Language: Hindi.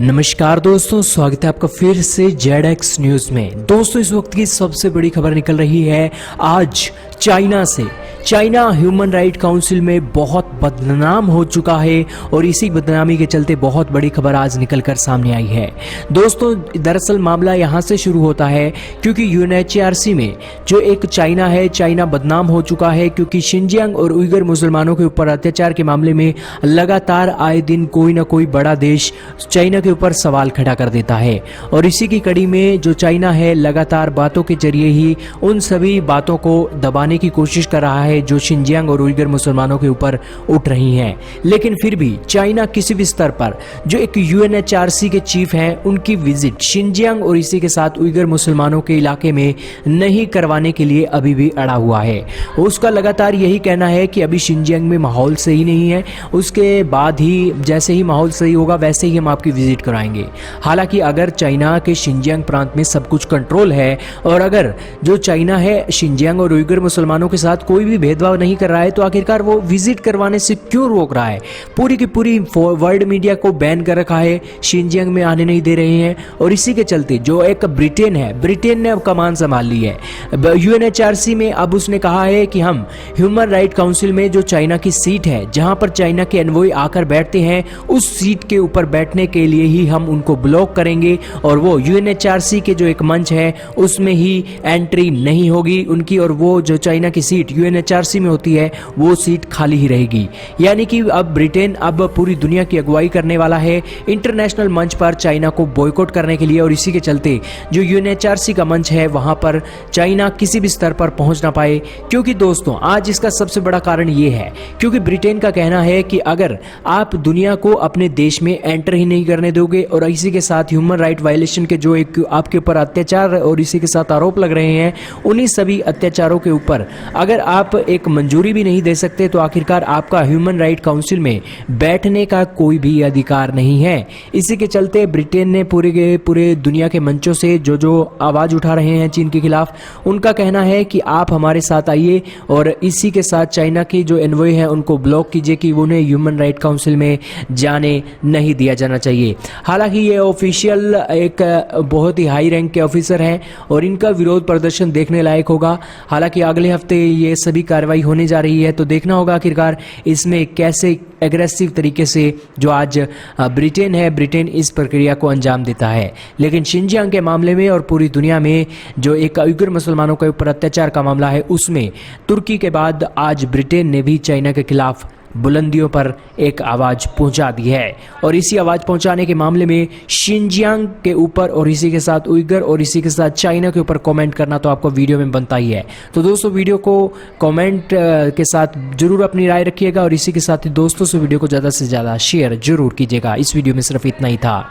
नमस्कार दोस्तों, स्वागत है आपका फिर से ZX न्यूज में। दोस्तों, इस वक्त की सबसे बड़ी खबर निकल रही है आज चाइना से। चाइना ह्यूमन राइट काउंसिल में बहुत बदनाम हो चुका है और इसी बदनामी के चलते बहुत बड़ी खबर आज निकलकर सामने आई है। दोस्तों, दरअसल मामला यहाँ से शुरू होता है क्योंकि UNHRC में जो एक चाइना है, चाइना बदनाम हो चुका है क्योंकि शिनजियांग और उइगर मुसलमानों के ऊपर अत्याचार के मामले में लगातार आए दिन कोई ना कोई बड़ा देश चाइना के ऊपर सवाल खड़ा कर देता है। और इसी की कड़ी में जो चाइना है लगातार बातों के जरिए ही उन सभी बातों को दबाने की कोशिश कर रहा है जो शिनजियांग और उइगर मुसलमानों के ऊपर उठ रही हैं। लेकिन फिर भी चाइना किसी भी स्तर पर जो एक UNHRC के चीफ हैं उनकी विजिट शिनजियांग और इसी के साथ उइगर मुसलमानों के इलाके में नहीं करवाने के लिए अभी भी अड़ा हुआ है। उसका लगातार यही कहना है कि अभी शिनजियांग में माहौल सही नहीं है, उसके बाद ही जैसे ही माहौल सही होगा वैसे ही हम आपकी विजिट कराएंगे। हालांकि अगर चाइना के शिनजियांग प्रांत में सब कुछ कंट्रोल है और अगर जो चाइना है शिनजियांग और उइगर मुसलमानों के साथ कोई भी भेदभाव नहीं कर रहा है तो आखिरकार वो विजिट करवाने से क्यों रोक रहा है? पूरी की पूरी वर्ल्ड मीडिया को बैन कर रखा है, शिनजियांग में आने नहीं दे रहे हैं। और इसी के चलते जो एक ब्रिटेन है, ब्रिटेन ने अब कमान संभाल ली है UNHRC में। अब उसने कहा है कि हम ह्यूमन राइट काउंसिल में जो चाइना की सीट है, जहां पर चाइना के एनवॉय आकर बैठते हैं, उस सीट के ऊपर बैठने के लिए ही हम उनको ब्लॉक करेंगे और वो UNHRC के जो एक मंच है उसमें ही एंट्री नहीं होगी उनकी, और वो जो चाइना की सीट UNHRC में होती है वो सीट खाली ही रहेगी। यानी कि अब ब्रिटेन अब पूरी दुनिया की अगुवाई करने वाला है इंटरनेशनल मंच पर चाइना को बॉयकॉट करने के लिए। और इसी के चलते जो UNHRC का मंच है वहां पर चाइना किसी भी स्तर पर पहुंच ना पाए। क्योंकि दोस्तों, आज इसका सबसे बड़ा कारण ये है क्योंकि ब्रिटेन का कहना है कि अगर आप दुनिया को अपने देश में एंटर ही नहीं करने दोगे और इसी के साथ ह्यूमन राइट वायलेशन के जो एक आपके ऊपर अत्याचार और इसी के साथ आरोप लग रहे हैं, उन्हीं सभी अत्याचारों के ऊपर अगर आप एक मंजूरी भी नहीं दे सकते तो आखिरकार आपका ह्यूमन राइट काउंसिल में बैठने का कोई भी अधिकार नहीं है। इसी के चलते ब्रिटेन ने पूरे दुनिया के मंचों से जो आवाज उठा रहे हैं चीन के खिलाफ, उनका कहना है कि आप हमारे साथ आइए और इसी के साथ चाइना की जो एनवॉय है उनको ब्लॉक कीजिए कि उन्हें ह्यूमन राइट काउंसिल में जाने नहीं दिया जाना चाहिए। हालांकि ये ऑफिशियल एक बहुत ही हाई रैंक के ऑफिसर हैं और इनका विरोध प्रदर्शन देखने लायक होगा। हालांकि अगले हफ्ते ये सभी कार्रवाई होने जा रही है तो देखना होगा आखिरकार इसमें कैसे एग्रेसिव तरीके से जो आज ब्रिटेन है, ब्रिटेन इस प्रक्रिया को अंजाम देता है। लेकिन शिनजियांग के मामले में और पूरी दुनिया में जो एक उइगर मुसलमानों के ऊपर अत्याचार का मामला है उसमें तुर्की के बाद आज ब्रिटेन ने भी चाइना के खिलाफ बुलंदियों पर एक आवाज पहुंचा दी है। और इसी आवाज पहुंचाने के मामले में शिनजियांग के ऊपर और इसी के साथ उइगर और इसी के साथ चाइना के ऊपर कमेंट करना तो आपको वीडियो में बनता ही है। तो दोस्तों, वीडियो को कमेंट के साथ जरूर अपनी राय रखिएगा और इसी के साथ ही दोस्तों से वीडियो को ज़्यादा से ज़्यादा शेयर जरूर कीजिएगा। इस वीडियो में सिर्फ इतना ही था।